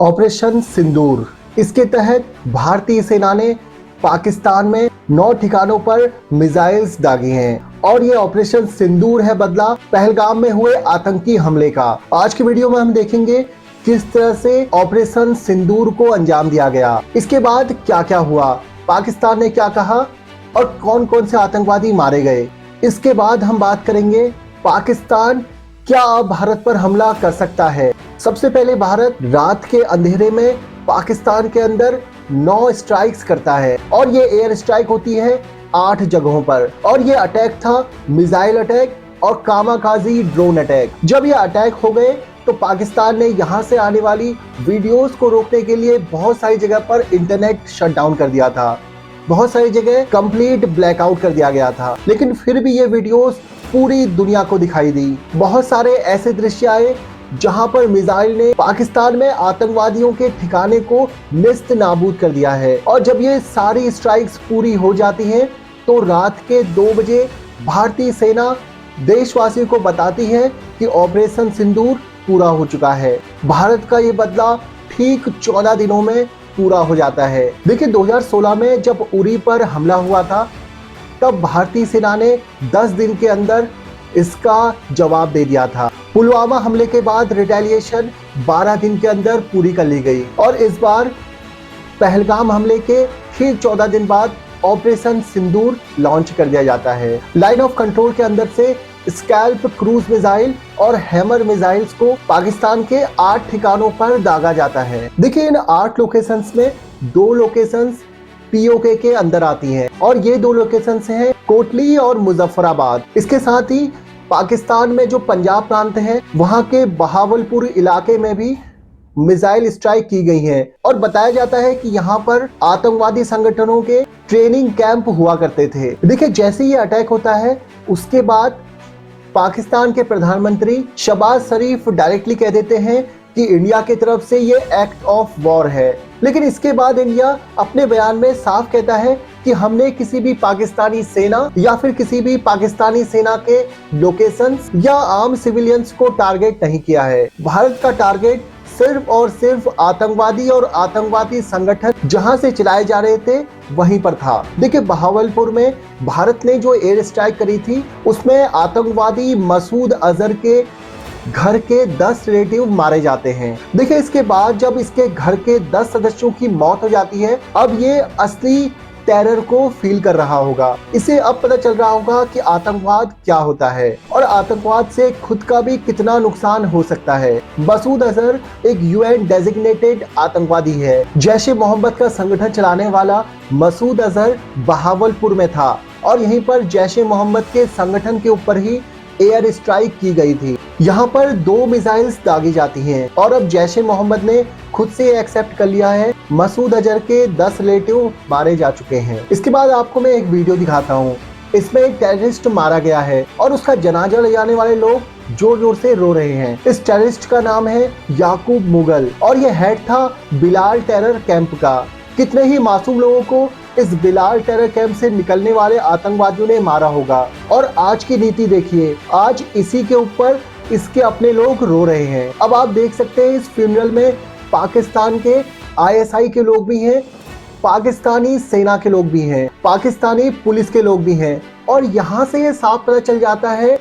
Operation सिंदूर। इसके तहत भारतीय सेना ने पाकिस्तान में 9 ठिकानों पर मिसाइल्स दागी हैं और ये ऑपरेशन सिंदूर है बदला पहलगाम में हुए आतंकी हमले का। आज की वीडियो में हम देखेंगे किस तरह से ऑपरेशन सिंदूर को अंजाम दिया गया, इसके बाद क्या क्या हुआ, पाकिस्तान ने क्या कहा और कौन कौन से आतंकवादी मारे गए। इसके बाद हम बात करेंगे पाकिस्तान क्या अब भारत पर हमला कर सकता है। सबसे पहले भारत रात के अंधेरे में पाकिस्तान के अंदर 9 स्ट्राइक्स करता है और ये एयर स्ट्राइक होती है 8 जगहों पर और ये अटैक था मिसाइल अटैक और कामाकाजी ड्रोन अटैक। जब ये अटैक हो गए तो पाकिस्तान ने यहाँ से आने वाली वीडियोस को रोकने के लिए बहुत सारी जगह पर इंटरनेट शट डाउन कर दिया था, बहुत सारी जगह कंप्लीट ब्लैकआउट कर दिया गया था, लेकिन फिर भी ये वीडियोस पूरी दुनिया को दिखाई दी। बहुत सारे ऐसे दृश्य आए जहां पर मिसाइल ने पाकिस्तान में आतंकवादियों के ठिकाने को निस्त नाबूद कर दिया है। और जब ये सारी स्ट्राइक्स पूरी हो जाती हैं तो रात के 2 बजे भारतीय सेना देशवासियों को बताती है कि ऑपरेशन सिंदूर पूरा हो चुका है। भारत का ये बदला ठीक 14 दिनों में पूरा हो जाता है। देखिए 2016 में जब उरी पर हमला हुआ था तब भारतीय सेना ने 10 दिन के अंदर इसका जवाब दे दिया था। पुलवामा हमले के बाद रिटेलिएशन 12 दिन के अंदर पूरी कर ली गई और इस बार पहलगाम हमले के ठीक 14 दिन बाद ऑपरेशन सिंदूर लॉन्च कर दिया जाता है। लाइन ऑफ कंट्रोल के अंदर से स्कैल्प क्रूज मिसाइल और हैमर मिसाइल्स को पाकिस्तान के 8 ठिकानों पर दागा जाता है। देखिए इन 8 लोकेशंस में 2 लोकेशंस पीओके के अंदर आती हैं और ये 2 लोकेशंस हैं कोटली और मुजफ्फराबाद। इसके साथ ही पाकिस्तान में जो पंजाब प्रांत है वहां के बहावलपुर इलाके में भी मिसाइल स्ट्राइक की गई है और बताया जाता है कि यहाँ पर आतंकवादी संगठनों के ट्रेनिंग कैंप हुआ करते थे। देखिए जैसे ये अटैक होता है उसके बाद पाकिस्तान के प्रधानमंत्री शहबाज शरीफ डायरेक्टली कह देते हैं कि इंडिया की तरफ से ये एक्ट ऑफ वॉर है, लेकिन इसके बाद इंडिया अपने बयान में साफ कहता है कि हमने किसी भी पाकिस्तानी सेना या फिर किसी भी पाकिस्तानी सेना के लोकेशंस या आम सिविलियंस को टारगेट नहीं किया है। भारत का टारगेट सिर्फ और सिर्फ आतंकवादी और आतंकवादी संगठन जहां से चलाए जा रहे थे वहीं पर था। देखिए बहावलपुर में भारत ने जो एयर स्ट्राइक करी थी उसमें आतंकवादी मसूद अजहर के घर के 10 रिलेटिव मारे जाते हैं। देखिए इसके बाद जब इसके घर के 10 सदस्यों की मौत हो जाती है अब ये असली टेरर को फील कर रहा होगा। इसे अब पता चल रहा होगा कि आतंकवाद क्या होता है और आतंकवाद से खुद का भी कितना नुकसान हो सकता है। मसूद अजहर एक यूएन डेजिग्नेटेड आतंकवादी है। जैश ए मोहम्मद का संगठन चलाने वाला मसूद अजहर बहावलपुर में था और यहीं पर जैश ए मोहम्मद के संगठन के ऊपर ही एयर स्ट्राइक की गई थी। यहाँ पर 2 मिसाइल्स दागी जाती हैं और अब जैश ए मोहम्मद ने खुद से एक्सेप्ट कर लिया है मसूद अजहर के 10 रिलेटिव मारे जा चुके हैं। इसके बाद आपको मैं एक वीडियो दिखाता हूँ। इसमें एक टेररिस्ट मारा गया है और उसका जनाजा ले जाने वाले लोग जोर जोर से रो रहे हैं। इस टेररिस्ट का नाम है याकूब मुगल और ये हेड था बिलाल टेरर कैंप का। कितने ही मासूम लोगों को इस बिलाल टेरर कैंप से निकलने वाले आतंकवादियों ने मारा होगा और आज की नीति देखिए, आज इसी के ऊपर इसके अपने लोग रो रहे हैं। अब आप देख सकते हैं इस फ्यूनरल में पाकिस्तान के आईएसआई के लोग भी हैं, पाकिस्तानी सेना के लोग भी हैं, पाकिस्तानी पुलिस के लोग भी हैं और यहाँ से ये साफ पता चल जाता है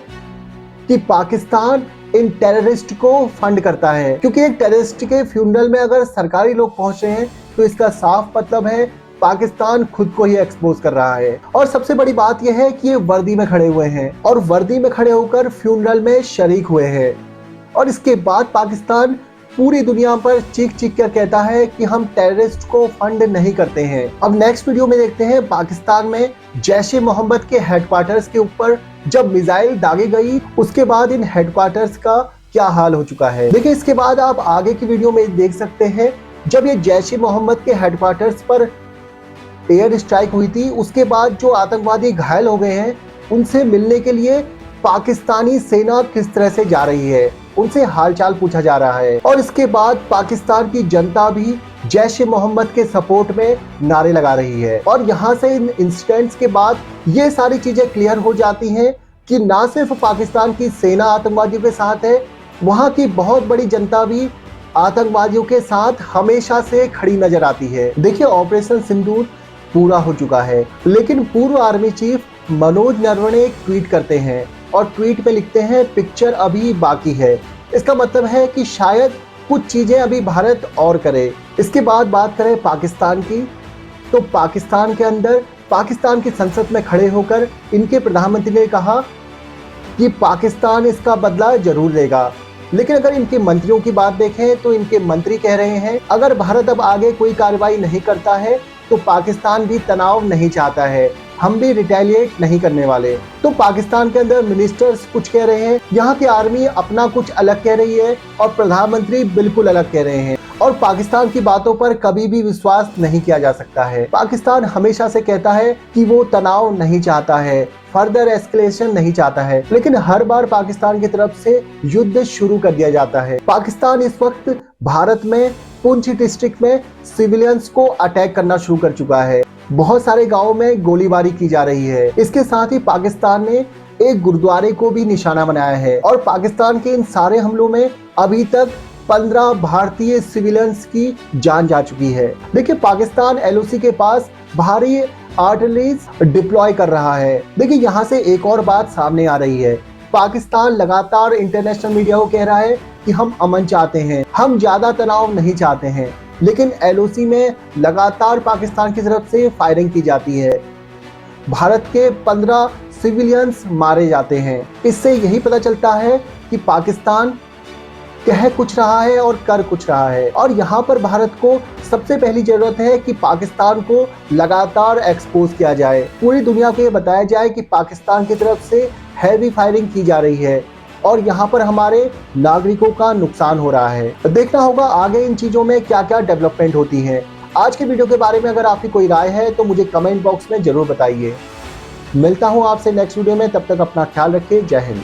कि पाकिस्तान इन टेररिस्ट को फंड करता है, क्योंकि एक टेररिस्ट के फ्यूनरल में अगर सरकारी लोग पहुंच रहे हैं तो इसका साफ मतलब है पाकिस्तान खुद को ही एक्सपोज कर रहा है। और सबसे बड़ी बात यह है कि ये वर्दी में खड़े हुए हैं और वर्दी में खड़े होकर फ्यूनरल में शरीक हुए हैं और इसके बाद पाकिस्तान पूरी दुनिया पर चीख चीख कर कहता है कि हम टेररिस्ट को फंड नहीं करते हैं। अब नेक्स्ट वीडियो में देखते हैं पाकिस्तान में जैश ए मोहम्मद के हेडक्वार्टर्स के ऊपर जब मिसाइल दागी गई उसके बाद इन हेडक्वार्टर्स का क्या हाल हो चुका है। देखिए इसके बाद आप आगे की वीडियो में देख सकते हैं जब ये जैश ए मोहम्मद के हेडक्वार्टर्स पर एयर स्ट्राइक हुई थी उसके बाद जो आतंकवादी घायल हो गए हैं उनसे मिलने के लिए पाकिस्तानी सेना किस तरह से जा रही है, उनसे हालचाल पूछा जा रहा है और इसके बाद पाकिस्तान की जनता भी जैश ए मोहम्मद के सपोर्ट में नारे लगा रही है। और यहाँ से इन इंसिडेंट्स के बाद ये सारी चीजें क्लियर हो जाती हैं कि ना सिर्फ पाकिस्तान की सेना आतंकवादियों के साथ है, वहाँ की बहुत बड़ी जनता भी आतंकवादियों के साथ हमेशा से खड़ी नजर आती है। देखिए, ऑपरेशन सिंदूर पूरा हो चुका है, लेकिन पूर्व आर्मी चीफ मनोज नरवणे एक ट्वीट करते हैं और ट्वीट पे लिखते हैं पिक्चर अभी बाकी है। इसका मतलब है कि शायद कुछ चीजें अभी भारत और करे। इसके बाद बात करें पाकिस्तान की, तो पाकिस्तान के अंदर पाकिस्तान की संसद में खड़े होकर इनके प्रधानमंत्री ने कहा कि पाकिस्तान इसका बदला जरूर लेगा। लेकिन अगर इनके मंत्रियों की बात देखें तो इनके मंत्री कह रहे हैं अगर भारत अब आगे कोई कार्रवाई नहीं करता है तो पाकिस्तान भी तनाव नहीं चाहता है, हम भी रिटेलिएट नहीं करने वाले। तो पाकिस्तान के अंदर मिनिस्टर्स कुछ कह रहे हैं, यहाँ की आर्मी अपना कुछ अलग कह रही है और प्रधानमंत्री बिल्कुल अलग कह रहे हैं। और पाकिस्तान की बातों पर कभी भी विश्वास नहीं किया जा सकता है। पाकिस्तान हमेशा से कहता है कि वो तनाव नहीं चाहता है, फर्दर एस्केलेशन नहीं चाहता है, लेकिन हर बार पाकिस्तान की तरफ से युद्ध शुरू कर दिया जाता है। पाकिस्तान इस वक्त भारत में पुंछ डिस्ट्रिक्ट में सिविलियंस को अटैक करना शुरू कर चुका है। बहुत सारे गाँव में गोलीबारी की जा रही है। इसके साथ ही पाकिस्तान ने एक गुरुद्वारे को भी निशाना बनाया है और पाकिस्तान के इन सारे हमलों में अभी तक 15 भारतीय सिविलियंस की जान जा चुकी है। देखिए, पाकिस्तान LOC के पास भारी आर्टिलरी डिप्लॉय कर रहा है। देखिए, यहाँ से एक और बात सामने आ रही है। पाकिस्तान लगातार इंटरनेशनल मीडिया को कह रहा है कि हम अमन चाहते हैं, हम ज्यादा तनाव नहीं चाहते हैं, लेकिन LOC में लगातार पाकिस्तान की तरफ से फायरिंग की जाती है। भारत के 15 सिविलियंस मारे जाते हैं। इससे यही पता चलता है कि पाकिस्तान कह कुछ रहा है और कर कुछ रहा है। और यहाँ पर भारत को सबसे पहली जरूरत है कि पाकिस्तान को लगातार एक्सपोज किया जाए, पूरी दुनिया को ये बताया जाए कि पाकिस्तान की तरफ से हैवी फायरिंग की जा रही है और यहाँ पर हमारे नागरिकों का नुकसान हो रहा है। देखना होगा आगे इन चीजों में क्या क्या डेवलपमेंट होती है। आज के वीडियो के बारे में अगर आपकी कोई राय है तो मुझे कमेंट बॉक्स में जरूर बताइए। मिलता हूँ आपसे नेक्स्ट वीडियो में, तब तक अपना ख्याल रखिए। जय हिंद।